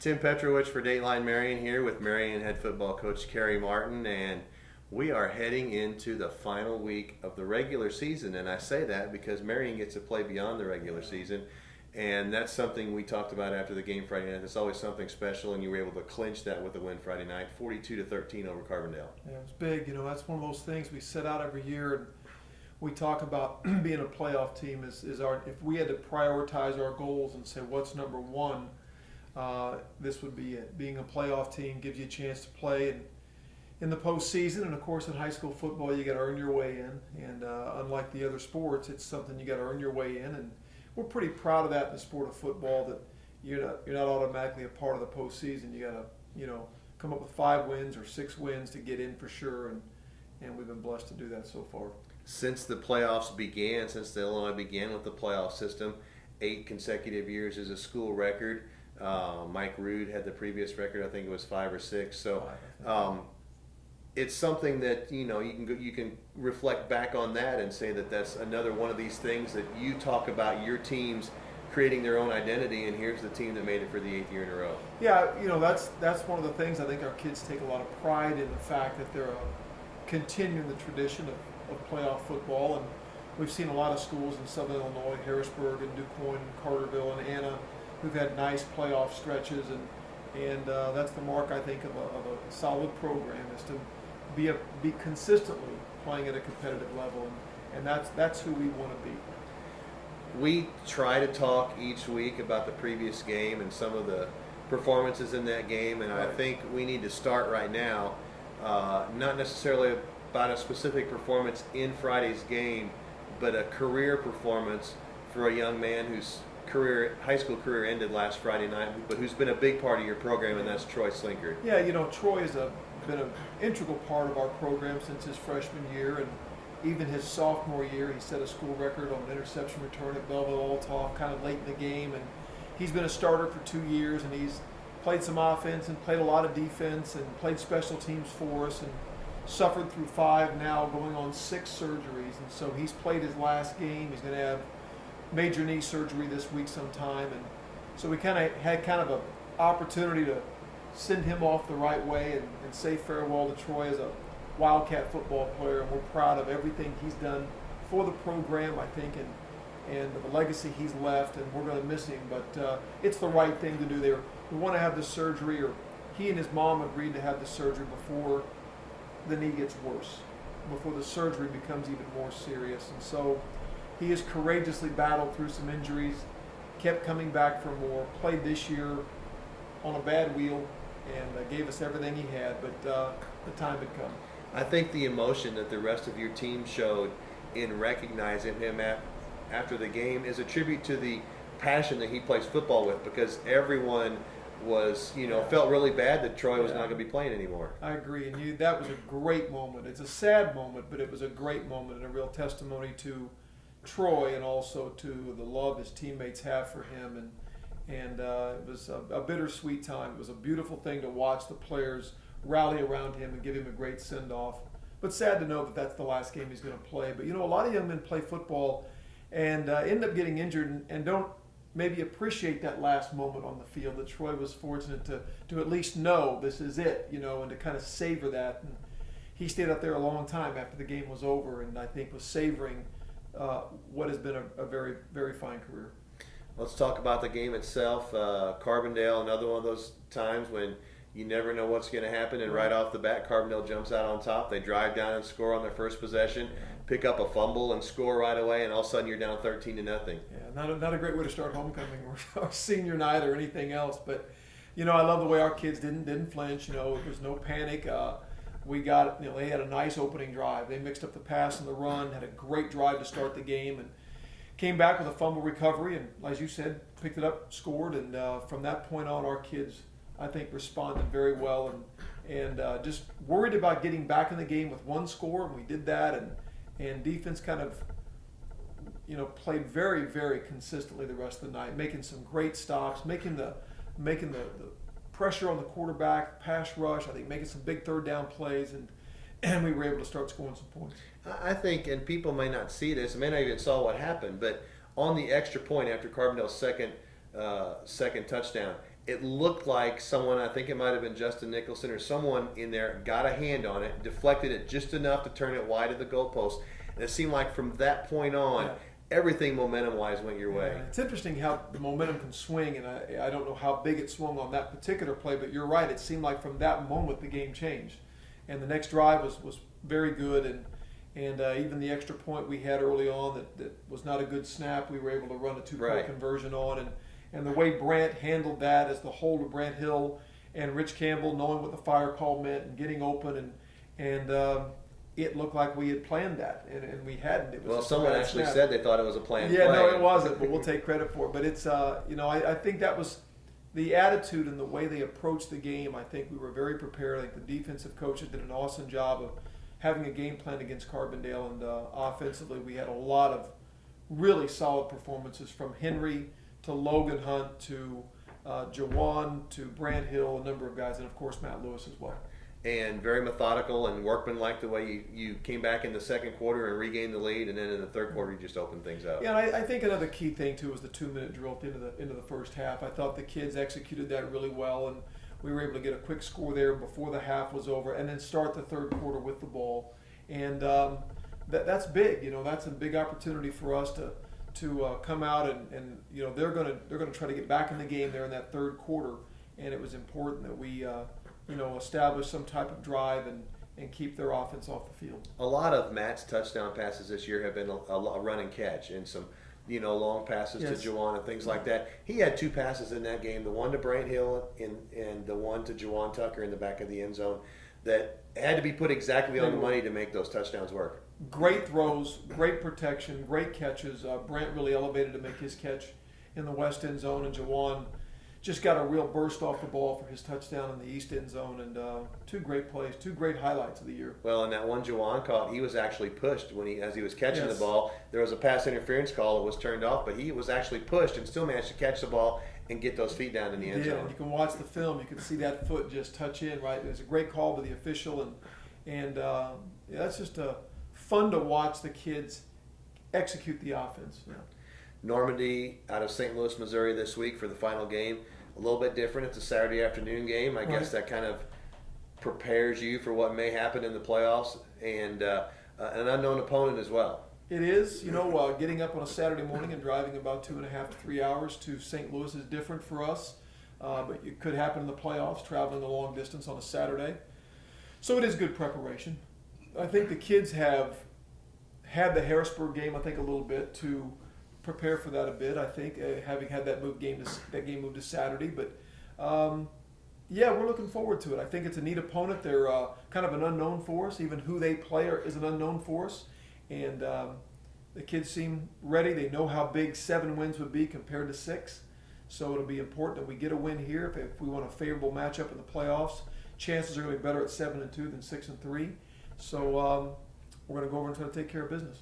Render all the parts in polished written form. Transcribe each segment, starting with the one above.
Tim Petrowich for Dateline Marion here with Marion head football coach Kerry Martin, and we are heading into the final week of the regular season. And I say that because Marion gets to play beyond the regular season, and that's something we talked about after the game Friday night. It's always something special, and you were able to clinch that with a win Friday night, 42-13 over Carbondale. Yeah, it was big. That's one of those things we set out every year, and we talk about being a playoff team is our. If we had to prioritize our goals and say what's number one, this would be it. Being a playoff team gives you a chance to play in the postseason, and of course in high school football you got to earn your way in. And unlike the other sports, it's something you got to earn your way in, and we're pretty proud of that in the sport of football. That you're not automatically a part of the postseason. You got to come up with 5 wins or 6 wins to get in for sure, and we've been blessed to do that so far. Since the playoffs began, since the Illinois began with the playoff system, 8 consecutive years is a school record. Mike Rood had the previous record. I think it was 5 or 6. So it's something that you can reflect back on that and say that that's another one of these things that you talk about your teams creating their own identity. And here's the team that made it for the 8th year in a row. Yeah, that's one of the things I think our kids take a lot of pride in, the fact that they're continuing the tradition of playoff football. And we've seen a lot of schools in Southern Illinois, Harrisburg and DuQuoin, Carterville and Anna, who've had nice playoff stretches, and that's the mark, I think, of a solid program, is to be consistently playing at a competitive level, and that's who we want to be. We try to talk each week about the previous game and some of the performances in that game, and right. I think we need to start right now, not necessarily about a specific performance in Friday's game, but a career performance for a young man whose high school career ended last Friday night, but who's been a big part of your program, and that's Troy Slinkard. Yeah, Troy has been an integral part of our program since his freshman year, and even his sophomore year, he set a school record on an interception return at Belleville-Althoff kind of late in the game, and he's been a starter for 2 years, and he's played some offense and played a lot of defense and played special teams for us, and suffered through 5, now going on 6 surgeries, and so he's played his last game. He's going to have major knee surgery this week sometime, and so we had an opportunity to send him off the right way and say farewell to Troy as a Wildcat football player, and we're proud of everything he's done for the program, I think, and the legacy he's left, and we're going to miss him, but it's the right thing to do there. We want to have the surgery, or he and his mom agreed to have the surgery before the knee gets worse, before the surgery becomes even more serious, and so he has courageously battled through some injuries, kept coming back for more, played this year on a bad wheel, and gave us everything he had, but the time had come. I think the emotion that the rest of your team showed in recognizing him after the game is a tribute to the passion that he plays football with, because everyone was, felt really bad that Troy was not going to be playing anymore. I agree, and that was a great moment. It's a sad moment, but it was a great moment and a real testimony to Troy, and also to the love his teammates have for him, and it was a bittersweet time. It was a beautiful thing to watch the players rally around him and give him a great send-off, but sad to know that that's the last game he's going to play. But a lot of young men play football and end up getting injured and don't maybe appreciate that last moment on the field, that Troy was fortunate to at least know this is it, and to kind of savor that. And he stayed out there a long time after the game was over, and I think was savoring what has been a very, very fine career. Let's talk about the game itself. Carbondale, another one of those times when you never know what's going to happen, and right off the bat, Carbondale jumps out on top. They drive down and score on their first possession, pick up a fumble and score right away, and all of a sudden you're down 13-0. Yeah, not a great way to start homecoming or senior night or anything else. But I love the way our kids didn't flinch. There was no panic. We got, they had a nice opening drive. They mixed up the pass and the run, had a great drive to start the game, and came back with a fumble recovery, and as you said, picked it up, scored, and from that point on, our kids, I think, responded very well, and just worried about getting back in the game with 1 score, and we did that, and defense kind of, played very, very consistently the rest of the night, making some great stops, making the pressure on the quarterback, pass rush, I think making some big 3rd down plays, and we were able to start scoring some points. I think, and people may not see this, may not even saw what happened, but on the extra point after Carbondale's second touchdown, it looked like someone, I think it might have been Justin Nicholson or someone in there, got a hand on it, deflected it just enough to turn it wide of the goalpost. And it seemed like from that point on, everything momentum-wise went your way. It's interesting how the momentum can swing, and I don't know how big it swung on that particular play, but you're right. It seemed like from that moment the game changed. And the next drive was very good, and even the extra point we had early on that was not a good snap, we were able to run a two-point conversion on. And the way Brant handled that as the hold of Brant Hill and Rich Campbell, knowing what the fire call meant and getting open, and it looked like we had planned that, and we hadn't. It was well, someone actually said they thought it was a planned play. Yeah, no, it wasn't, but we'll take credit for it. But it's, I think that was the attitude and the way they approached the game. I think we were very prepared. I think the defensive coaches did an awesome job of having a game plan against Carbondale, and offensively we had a lot of really solid performances from Henry to Logan Hunt to Jawan to Brant Hill, a number of guys, and of course Matt Lewis as well. And very methodical and workmanlike the way you came back in the second quarter and regained the lead, and then in the third quarter you just opened things up. Yeah, and I think another key thing too was the 2-minute drill at the end of the first half. I thought the kids executed that really well, and we were able to get a quick score there before the half was over, and then start the third quarter with the ball. And that's big. That's a big opportunity for us to come out and they're gonna try to get back in the game there in that third quarter, and it was important that we establish some type of drive and keep their offense off the field. A lot of Matt's touchdown passes this year have been a run and catch and some long passes to Jawan and things like that. He had 2 passes in that game, the one to Brant Hill and the one to Jawan Tucker in the back of the end zone that had to be put exactly on the money to make those touchdowns work. Great throws, great protection, great catches. Brant really elevated to make his catch in the west end zone, and Jawan just got a real burst off the ball for his touchdown in the east end zone, and 2 great plays, 2 great highlights of the year. Well, and that one Jawan caught, he was actually pushed as he was catching the ball. There was a pass interference call that was turned off, but he was actually pushed and still managed to catch the ball and get those feet down in the end zone. Yeah, you can watch the film. You can see that foot just touch in, right? It was a great call by the official, and that's just fun to watch the kids execute the offense. Yeah. Normandy out of St. Louis, Missouri this week for the final game. A little bit different. It's a Saturday afternoon game. I guess that kind of prepares you for what may happen in the playoffs, and an unknown opponent as well. It is. Getting up on a Saturday morning and driving about 2.5 to 3 hours to St. Louis is different for us, but it could happen in the playoffs, traveling a long distance on a Saturday. So it is good preparation. I think the kids have had the Harrisburg game, a little bit to prepare for that a bit. I think having had that game moved to Saturday, but we're looking forward to it. I think it's a neat opponent. They're kind of an unknown for us. Even who they play is an unknown for us, and the kids seem ready. They know how big 7 wins would be compared to 6, so it'll be important that we get a win here if we want a favorable matchup in the playoffs. Chances are going to be better at 7-2 than 6-3. So we're going to go over and try to take care of business.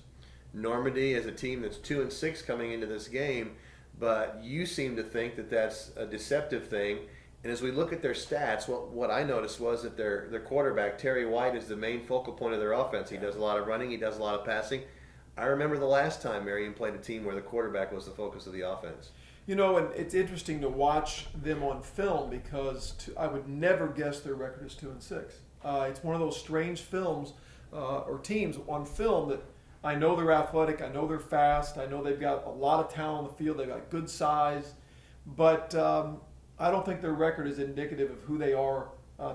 Normandy is a team that's 2-6 coming into this game, but you seem to think that that's a deceptive thing. And as we look at their stats, what I noticed was that their quarterback, Terry White, is the main focal point of their offense. He does a lot of running. He does a lot of passing. I remember the last time Marion played a team where the quarterback was the focus of the offense. And it's interesting to watch them on film because I would never guess their record is 2-6. It's one of those strange films or teams on film that I know they're athletic, I know they're fast, I know they've got a lot of talent on the field, they've got good size, but I don't think their record is indicative of who they are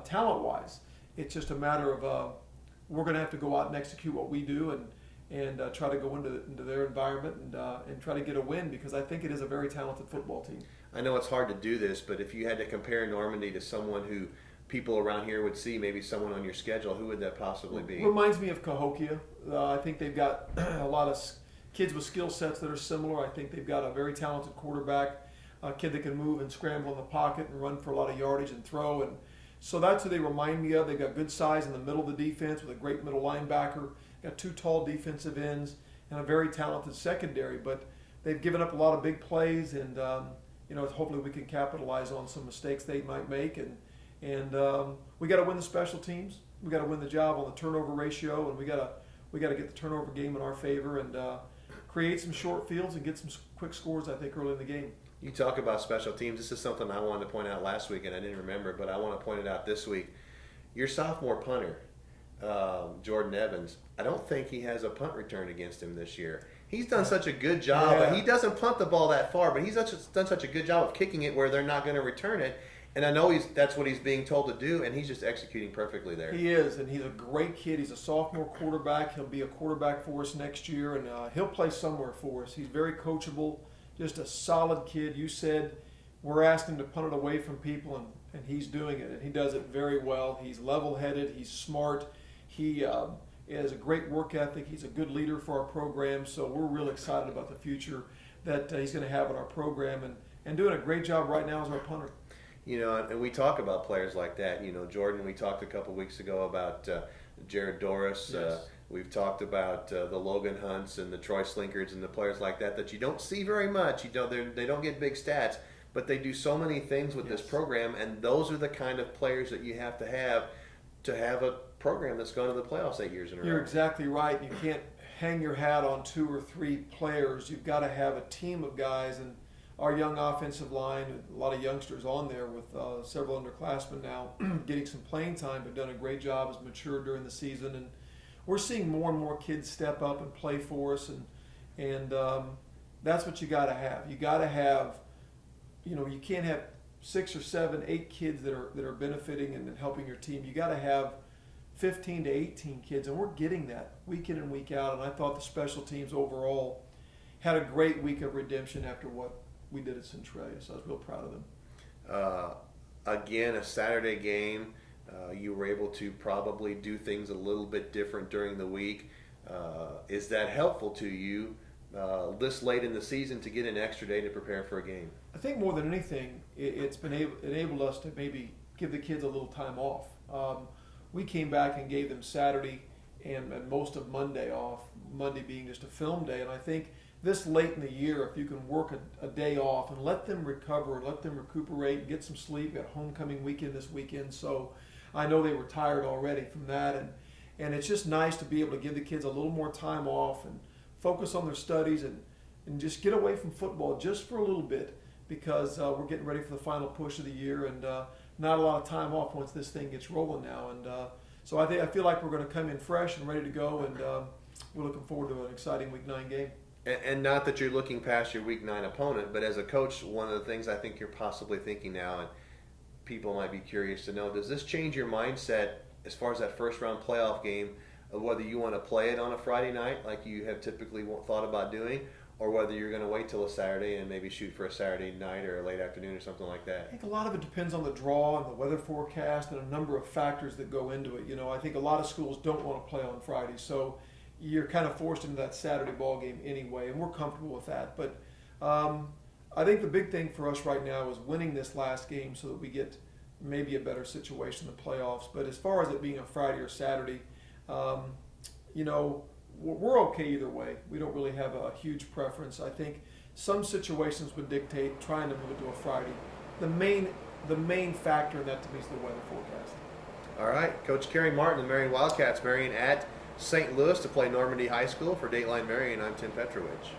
talent-wise. It's just a matter of we're going to have to go out and execute what we do and try to go into their environment and try to get a win because I think it is a very talented football team. I know it's hard to do this, but if you had to compare Normandy to someone who people around here would see, maybe someone on your schedule, who would that possibly be? Reminds me of Cahokia. I think they've got a lot of kids with skill sets that are similar. I think they've got a very talented quarterback, a kid that can move and scramble in the pocket and run for a lot of yardage and throw. And so that's who they remind me of. They've got good size in the middle of the defense with a great middle linebacker, got 2 tall defensive ends, and a very talented secondary. But they've given up a lot of big plays, and hopefully we can capitalize on some mistakes they might make. And we got to win the special teams. We got to win the job on the turnover ratio, and we got to get the turnover game in our favor and create some short fields and get some quick scores, I think, early in the game. You talk about special teams. This is something I wanted to point out last week, and I didn't remember, but I want to point it out this week. Your sophomore punter, Jordan Evans, I don't think he has a punt return against him this year. He's done such a good job. Yeah. He doesn't punt the ball that far, but he's done such a good job of kicking it where they're not going to return it. And I know that's what he's being told to do, and he's just executing perfectly there. He is, and he's a great kid. He's a sophomore quarterback. He'll be a quarterback for us next year, and he'll play somewhere for us. He's very coachable, just a solid kid. You said we're asking to punt it away from people, and he's doing it, and he does it very well. He's level-headed. He's smart. He has a great work ethic. He's a good leader for our program, so we're real excited about the future that he's going to have in our program, and doing a great job right now as our punter. You know, and we talk about players like that. You know, Jordan, we talked a couple weeks ago about Jared Doris. Yes. We've talked about the Logan Hunts and the Troy Slinkards and the players like that you don't see very much. You know, they don't get big stats, but they do so many things with this program, and those are the kind of players that you have to have a program that's gone to the playoffs 8 years in a row. You're exactly right. You can't hang your hat on 2 or 3 players. You've got to have a team of guys, and our young offensive line, a lot of youngsters on there with several underclassmen now getting some playing time, but done a great job, has matured during the season, and we're seeing more and more kids step up and play for us, and that's what you got to have. You got to have, you know, you can't have 6 or 7, 8 kids that are benefiting and helping your team. You got to have 15 to 18 kids, and we're getting that week in and week out. And I thought the special teams overall had a great week of redemption after what we did at Centralia, so I was real proud of them. Again, a Saturday game. You were able to probably do things a little bit different during the week. Is that helpful to you this late in the season to get an extra day to prepare for a game? I think more than anything, it's been enabled us to maybe give the kids a little time off. We came back and gave them Saturday and most of Monday off, Monday being just a film day, and I think this late in the year, if you can work a day off and let them recover, let them recuperate, and get some sleep. We got homecoming weekend this weekend, so I know they were tired already from that, and it's just nice to be able to give the kids a little more time off and focus on their studies and just get away from football just for a little bit, because we're getting ready for the final push of the year, and not a lot of time off once this thing gets rolling now. And so I feel like we're going to come in fresh and ready to go, and we're looking forward to an exciting Week 9 game. And not that you're looking past your Week 9 opponent, but as a coach, one of the things I think you're possibly thinking now, and people might be curious to know, does this change your mindset as far as that first round playoff game of whether you want to play it on a Friday night like you have typically thought about doing, or whether you're going to wait till a Saturday and maybe shoot for a Saturday night or a late afternoon or something like that? I think a lot of it depends on the draw and the weather forecast and a number of factors that go into it. You know, I think a lot of schools don't want to play on Friday, so you're kind of forced into that Saturday ball game anyway, and we're comfortable with that. But I think the big thing for us right now is winning this last game so that we get maybe a better situation in the playoffs. But as far as it being a Friday or Saturday, you know, we're okay either way. We don't really have a huge preference. I think some situations would dictate trying to move it to a Friday. The main factor in that to me is the weather forecast. All right, Coach Kerry Martin, the Marion Wildcats. Marion at St. Louis to play Normandy High School. For Dateline Marion, I'm Tim Petrowich.